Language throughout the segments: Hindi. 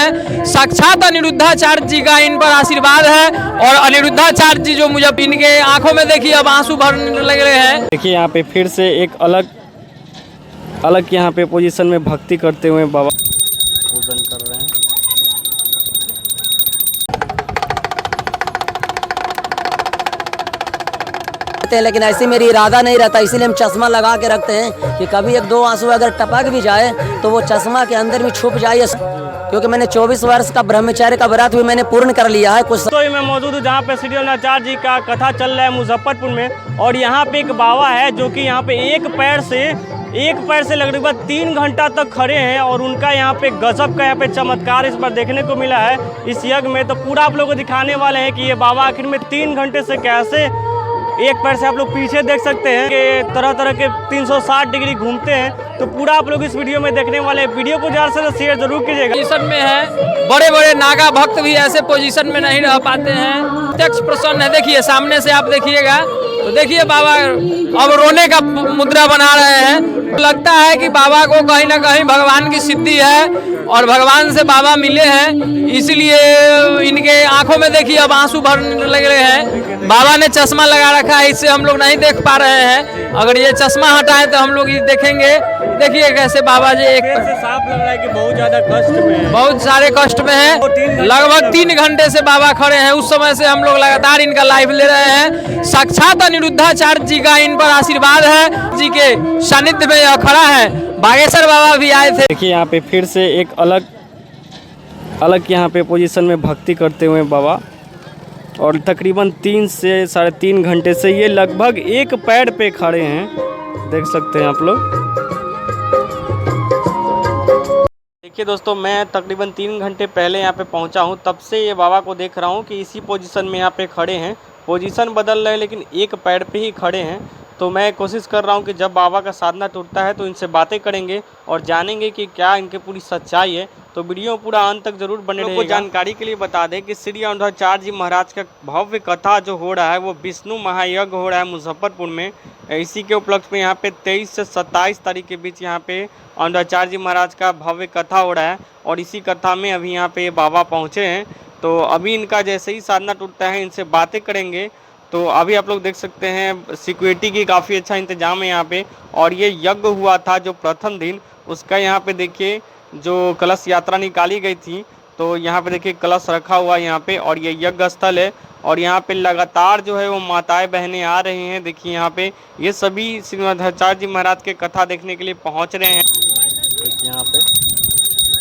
है। साक्षात अनिरुद्धाचार्य जी का इन पर आशीर्वाद है और अनिरुद्धाचार्य जी जो मुझे इनके आंखों में देखिए अब आंसू भरने लग रहे हैं। देखिए यहाँ पे फिर से एक अलग यहाँ पे पोजीशन में भक्ति करते हुए बाबा पूजन कर रहे हैं। लेकिन ऐसी मेरी इरादा नहीं रहता, इसीलिए हम चश्मा लगा के रखते हैं कि कभी एक दो आंसू अगर टपक भी जाए तो वो चश्मा के अंदर भी छुप जाए, क्योंकि मैंने 24 वर्ष का ब्रह्मचर्य का व्रत भी मैंने पूर्ण कर लिया है। कुछ तो मैं मौजूद हूँ जहाँ पे श्री अनिरुद्धाचार्य जी का कथा चल रहा है मुजफ्फरपुर में, और यहाँ पे एक बाबा है जो कि यहाँ पे एक पैर से लगभग 3 घंटा तक खड़े हैं, और उनका यहाँ पे गजब का यहाँ पे चमत्कार इस बार देखने को मिला है इस यज्ञ में। तो पूरा आप लोगों को दिखाने वाले हैं कि ये बाबा आखिर में 3 घंटे से कैसे एक पैर से, आप लोग पीछे देख सकते हैं कि तरह तरह के 360 डिग्री घूमते हैं। तो पूरा आप लोग इस वीडियो में देखने वाले हैं। वीडियो को ज़्यादा से शेयर जरूर कीजिएगा। पोजीशन में है, बड़े बड़े नागा भक्त भी ऐसे पोजीशन में नहीं रह पाते हैं। प्रत्यक्ष प्रसन्न है, देखिए सामने से आप देखिएगा तो देखिए बाबा अब रोने का मुद्रा बना रहे हैं। लगता है कि बाबा को कहीं ना कहीं भगवान की सिद्धि है और भगवान से बाबा मिले हैं, इसलिए इनके आंखों में देखिए अब आंसू भरने लग रहे हैं। बाबा ने चश्मा लगा रखा है, इससे हम लोग नहीं देख पा रहे हैं। अगर ये चश्मा हटाएं तो हम लोग ये देखेंगे। देखिए कैसे बाबा जी एक साफ लग रहा है कि बहुत ज़्यादा कष्ट में है, बहुत सारे कष्ट में हैं। लगभग 3 घंटे से बाबा खड़े हैं। उस समय से हम लोग लगातार इनका लाइव ले रहे हैं। साक्षात अनिरुद्धाचार्य जी का इन पर आशीर्वाद है। जी के सानिध्य में यह खड़ा है। बागेश्वर बाबा भी आए थे। देखिए यहाँ पे फिर से एक अलग यहाँ पे पोजीशन में भक्ति करते हुए बाबा, और तकरीबन 3 से 3.5 घंटे से ये लगभग एक पैर पे खड़े हैं, देख सकते हैं आप लोग। देखिए दोस्तों, मैं तकरीबन 3 घंटे पहले यहाँ पे पहुँचा हूँ, तब से ये बाबा को देख रहा हूँ कि इसी पोजीशन में यहाँ पे खड़े हैं। पोजीशन बदल रहे हैं लेकिन एक पैर पे ही खड़े हैं। तो मैं कोशिश कर रहा हूँ कि जब बाबा का साधना टूटता है तो इनसे बातें करेंगे और जानेंगे कि क्या इनके पूरी सच्चाई है। तो वीडियो पूरा अंत तक जरूर बने रहेगा। जानकारी के लिए बता दें कि श्री अनिरुद्धाचार्य जी महाराज का भव्य कथा जो हो रहा है वो विष्णु महायज्ञ हो रहा है मुजफ्फरपुर में। इसी के उपलक्ष्य में यहाँ पे 23 से 27 तारीख के बीच यहाँ पे अनिरुद्धाचार्य जी महाराज का भव्य कथा हो रहा है, और इसी कथा में अभी यहाँ पे बाबा पहुँचे हैं। तो अभी इनका जैसे ही साधना टूटता है इनसे बातें करेंगे। तो अभी आप लोग देख सकते हैं सिक्योरिटी की काफ़ी अच्छा इंतजाम है यहाँ पे। और ये यज्ञ हुआ था जो प्रथम दिन, उसका यहाँ पे देखिए जो कलश यात्रा निकाली गई थी, तो यहाँ पे देखिए कलश रखा हुआ है यहाँ पे, और ये यज्ञ स्थल है। और यहाँ पे लगातार जो है वो माताएं बहनें आ रही हैं। देखिए यहाँ पे ये सभी श्री अनिरुद्धाचार्य जी महाराज के कथा देखने के लिए पहुँच रहे हैं। देखिए यहाँ पे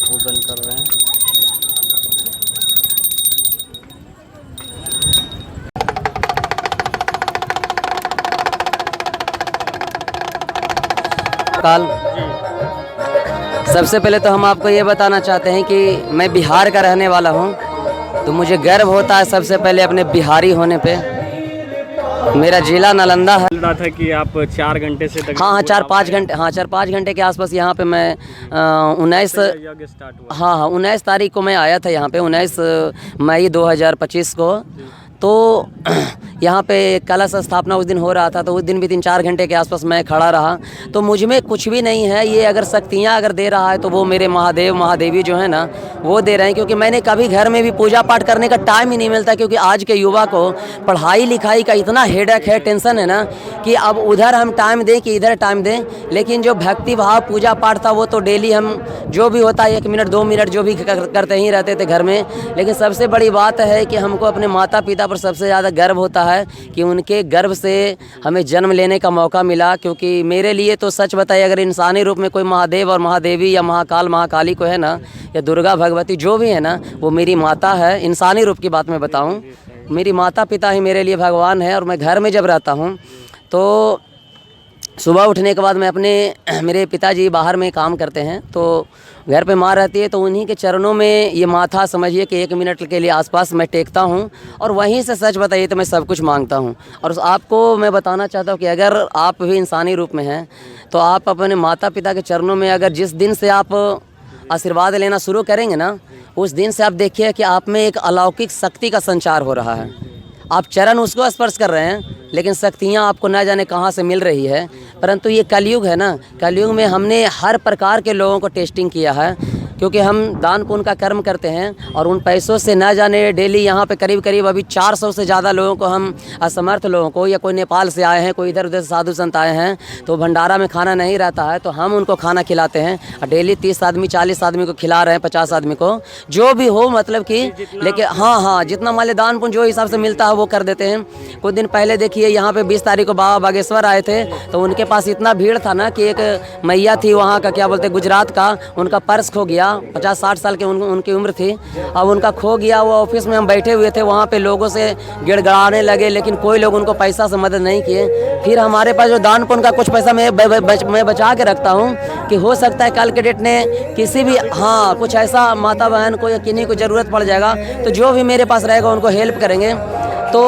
पूजन कर रहे हैं। सबसे पहले तो हम आपको ये बताना चाहते हैं कि मैं बिहार का रहने वाला हूँ, तो मुझे गर्व होता है सबसे पहले अपने बिहारी होने पे। मेरा जिला नालंदा है। रहा था कि आप 4 घंटे से तक, हाँ 4-5 घंटे के आसपास यहाँ पे मैं 19 तारीख को मैं आया था यहाँ पे, 19 मई 2025 को। तो यहाँ पे कलश स्थापना उस दिन हो रहा था, तो उस दिन भी 3-4 घंटे के आसपास मैं खड़ा रहा। तो मुझ में कुछ भी नहीं है, ये अगर शक्तियाँ अगर दे रहा है तो वो मेरे महादेव महादेवी जो है ना वो दे रहे हैं। क्योंकि मैंने कभी घर में भी पूजा पाठ करने का टाइम ही नहीं मिलता, क्योंकि आज के युवा को पढ़ाई लिखाई का इतना हेडेक है, टेंशन है ना, कि अब उधर हम टाइम दें कि इधर टाइम दें। लेकिन जो भक्ति भाव पूजा पाठ था वो तो डेली हम जो भी होता है 1 मिनट 2 मिनट जो भी करते ही रहते थे घर में। लेकिन सबसे बड़ी बात है कि हमको अपने माता पिता पर सबसे ज़्यादा गर्व होता है कि उनके गर्भ से हमें जन्म लेने का मौका मिला। क्योंकि मेरे लिए तो सच बताइए, अगर इंसानी रूप में कोई महादेव और महादेवी या महाकाल महाकाली को है ना, या दुर्गा भगवती जो भी है ना, वो मेरी माता है। इंसानी रूप की बात मैं बताऊं, मेरी माता पिता ही मेरे लिए भगवान है। और मैं घर में जब रहता हूं तो सुबह उठने के बाद मैं मेरे पिताजी बाहर में काम करते हैं, तो घर पे माँ रहती है, तो उन्हीं के चरणों में ये माथा समझिए कि 1 मिनट के लिए आसपास मैं टेकता हूँ, और वहीं से सच बताइए तो मैं सब कुछ मांगता हूँ। और आपको मैं बताना चाहता हूँ कि अगर आप भी इंसानी रूप में हैं तो आप अपने माता पिता के चरणों में अगर जिस दिन से आप आशीर्वाद लेना शुरू करेंगे ना, उस दिन से आप देखिए कि आप में एक अलौकिक शक्ति का संचार हो रहा है। आप चरण उसको स्पर्श कर रहे हैं, लेकिन शक्तियाँ आपको ना जाने कहाँ से मिल रही है। परंतु ये कलयुग है ना, कलयुग में हमने हर प्रकार के लोगों को टेस्टिंग किया है। क्योंकि हम दान पुण्य का कर्म करते हैं और उन पैसों से न जाने डेली यहाँ पे करीब करीब अभी 400 से ज़्यादा लोगों को, हम असमर्थ लोगों को, या कोई नेपाल से आए हैं, कोई इधर उधर से साधु संत आए हैं, तो भंडारा में खाना नहीं रहता है तो हम उनको खाना खिलाते हैं। और डेली 30 आदमी 40 आदमी को खिला रहे हैं, 50 आदमी को, जो भी हो मतलब कि। लेकिन हाँ, जितना मान लिया दान पुण्य जो हिसाब से मिलता है वो कर देते हैं। कुछ दिन पहले देखिए यहाँ पे 20 तारीख को बाबा बागेश्वर आए थे, तो उनके पास इतना भीड़ था ना कि एक मैया थी वहाँ का, क्या बोलते, गुजरात का, उनका पर्स खो गया। 50-60 साल के उनकी उम्र थी, अब उनका खो गया। वो ऑफिस में हम बैठे हुए थे, वहाँ पे लोगों से गिड़गड़ाने लगे, लेकिन कोई लोग उनको पैसा से मदद नहीं किए। फिर हमारे पास जो दान पुण्य का कुछ पैसा मैं बचा के रखता हूँ कि हो सकता है कल के डेट में किसी भी, हाँ, कुछ ऐसा माता बहन को या किन्हीं को ज़रूरत पड़ जाएगा, तो जो भी मेरे पास रहेगा उनको हेल्प करेंगे। तो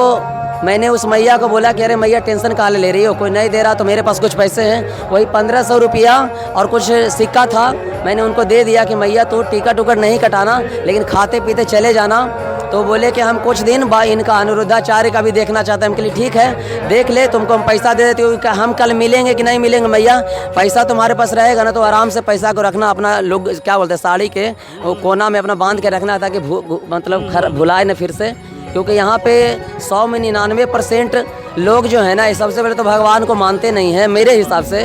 मैंने उस मैया को बोला कि अरे मैया टेंशन कहाँ ले रही हो, कोई नहीं दे रहा, तो मेरे पास कुछ पैसे हैं, वही 1500 रुपया और कुछ सिक्का था, मैंने उनको दे दिया कि मैया तो टिकट उकट नहीं कटाना, लेकिन खाते पीते चले जाना। तो बोले कि हम कुछ दिन इनका अनुरुद्धाचार्य का भी देखना चाहते हैं। हम के लिए ठीक है, देख ले, तुमको हम पैसा दे देते हो, हम कल मिलेंगे कि नहीं मिलेंगे मैया, पैसा तुम्हारे पास रहेगा ना, तो आराम से पैसा को रखना, अपना लोग क्या बोलते हैं साड़ी के वो कोना में अपना बांध के रखना, ताकि मतलब भुलाए न फिर से। क्योंकि यहाँ पे 100 में 99% लोग जो है ना, सबसे पहले तो भगवान को मानते नहीं हैं मेरे हिसाब से।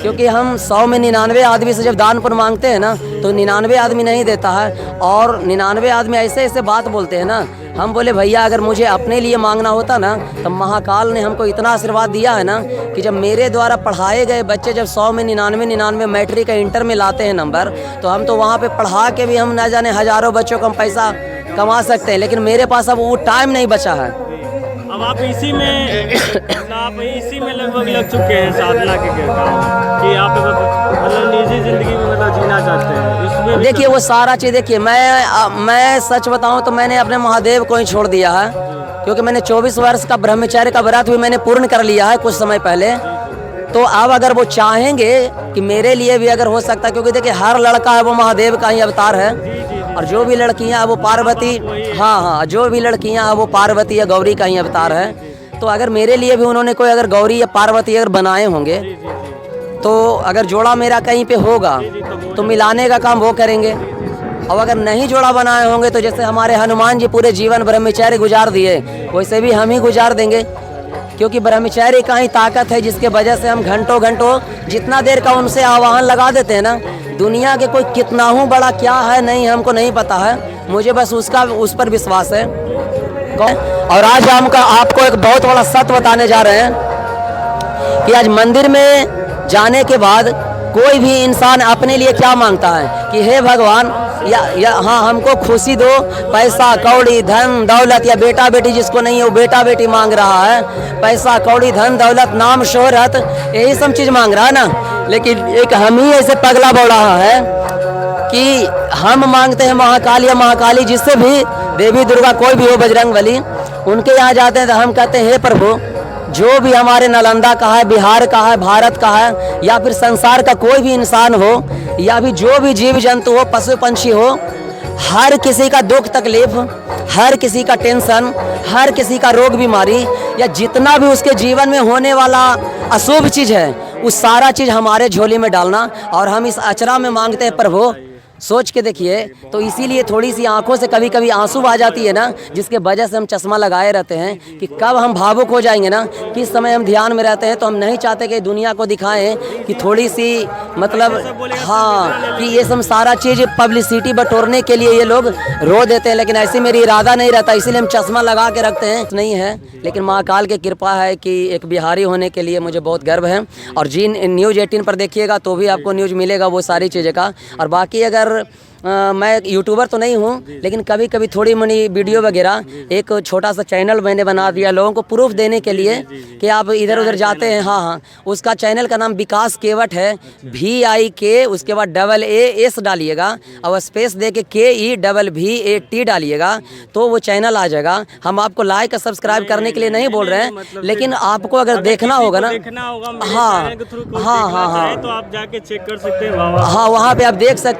क्योंकि हम 100 में 99 आदमी से जब दान पुण्य मांगते हैं ना, तो 99 आदमी नहीं देता है, और 99 आदमी ऐसे ऐसे बात बोलते हैं ना। हम बोले भैया अगर मुझे अपने लिए मांगना होता ना, तो महाकाल ने हमको इतना आशीर्वाद दिया है ना कि जब मेरे द्वारा पढ़ाए गए बच्चे जब 100 में 99 मैट्रिक का इंटर में लाते हैं नंबर, तो हम तो वहाँ पे पढ़ा के भी हम ना जाने हज़ारों बच्चों को हम पैसा कमा सकते हैं, लेकिन मेरे पास अब वो टाइम नहीं बचा है। अब आप इसी में लगभग लग चुके हैं साधना के कि आप मतलब निजी जिंदगी में मतलब जीना चाहते हैं इसमें। देखिए वो सारा चीज़, देखिए मैं सच बताऊं तो मैंने अपने महादेव को ही छोड़ दिया है, क्योंकि मैंने 24 वर्ष का ब्रह्मचर्य का व्रत भी मैंने पूर्ण कर लिया है कुछ समय पहले। तो अब अगर वो चाहेंगे कि मेरे लिए भी अगर हो सकता है, क्योंकि देखिए हर लड़का है वो महादेव का ही अवतार है, और जो भी लड़कियां हैं वो पार्वती, हाँ, जो भी लड़कियां हैं वो पार्वती या गौरी का ही अवतार है। तो अगर मेरे लिए भी उन्होंने कोई अगर गौरी या पार्वती अगर बनाए होंगे, तो अगर जोड़ा मेरा कहीं पे होगा तो मिलाने का काम वो करेंगे। और अगर नहीं जोड़ा बनाए होंगे, तो जैसे हमारे हनुमान जी पूरे जीवन ब्रह्मचर्य गुजार दिए, वैसे भी हम ही गुजार देंगे। क्योंकि ब्रह्मचर्य का ही ताकत है, जिसके वजह से हम घंटों जितना देर का उनसे आवाहन लगा देते हैं ना, दुनिया के कोई कितना हूँ बड़ा क्या है नहीं हमको नहीं पता है, मुझे बस उस पर विश्वास है। और आज हम आपको एक बहुत बड़ा सत्य बताने जा रहे हैं कि आज मंदिर में जाने के बाद कोई भी इंसान अपने लिए क्या मांगता है कि हे भगवान या हाँ हमको खुशी दो, पैसा कौड़ी धन दौलत, या बेटा बेटी जिसको नहीं है वो बेटा बेटी मांग रहा है, पैसा कौड़ी धन दौलत नाम शोहरत, यही सब चीज़ मांग रहा है ना। लेकिन एक हम ही ऐसे पगला बोल रहा है कि हम मांगते हैं महाकाली या महाकाली, जिससे भी देवी दुर्गा कोई भी हो, बजरंग बली, उनके यहाँ जाते हैं तो हम कहते हैं हे प्रभु, जो भी हमारे नालंदा का है, बिहार का है, भारत का है, या फिर संसार का कोई भी इंसान हो, या भी जो भी जीव जंतु हो, पशु पंछी हो, हर किसी का दुख तकलीफ, हर किसी का टेंशन, हर किसी का रोग बीमारी, या जितना भी उसके जीवन में होने वाला अशुभ चीज़ है, उस सारा चीज़ हमारे झोली में डालना, और हम इस अचरा में मांगते हैं प्रभु। सोच के देखिए, तो इसीलिए थोड़ी सी आंखों से कभी कभी आंसू आ जाती है ना, जिसके वजह से हम चश्मा लगाए रहते हैं कि कब हम भावुक हो जाएंगे ना, किस समय हम ध्यान में रहते हैं। तो हम नहीं चाहते कि दुनिया को दिखाएं कि थोड़ी सी मतलब हाँ कि ये सब सारा चीज़ पब्लिसिटी बटोरने के लिए ये लोग रो देते हैं, लेकिन ऐसे मेरी इरादा नहीं रहता, इसीलिए हम चश्मा लगा के रखते हैं। नहीं है, लेकिन महाकाल की कृपा है कि एक बिहारी होने के लिए मुझे बहुत गर्व है। और जी न्यूज़ 18 पर देखिएगा तो भी आपको न्यूज़ मिलेगा वो सारी चीज़ें का। और बाकी अगर मैं यूट्यूबर तो नहीं हूँ, लेकिन कभी कभी थोड़ी मनी वीडियो वगैरह, एक छोटा सा चैनल मैंने बना दिया लोगों को प्रूफ देने के लिए कि आप इधर उधर जाते हैं। हाँ, उसका चैनल का नाम विकास केवट है, VIK उसके बाद AAS डालिएगा और स्पेस दे के KEVVAT डालिएगा तो वो चैनल आ जाएगा। हम आपको लाइक और सब्सक्राइब करने के लिए नहीं बोल रहे हैं, लेकिन आपको अगर देखना होगा ना, हाँ, तो आप जाके चेक कर सकते हैं। हाँ, वहाँ पे आप देख सकते हैं।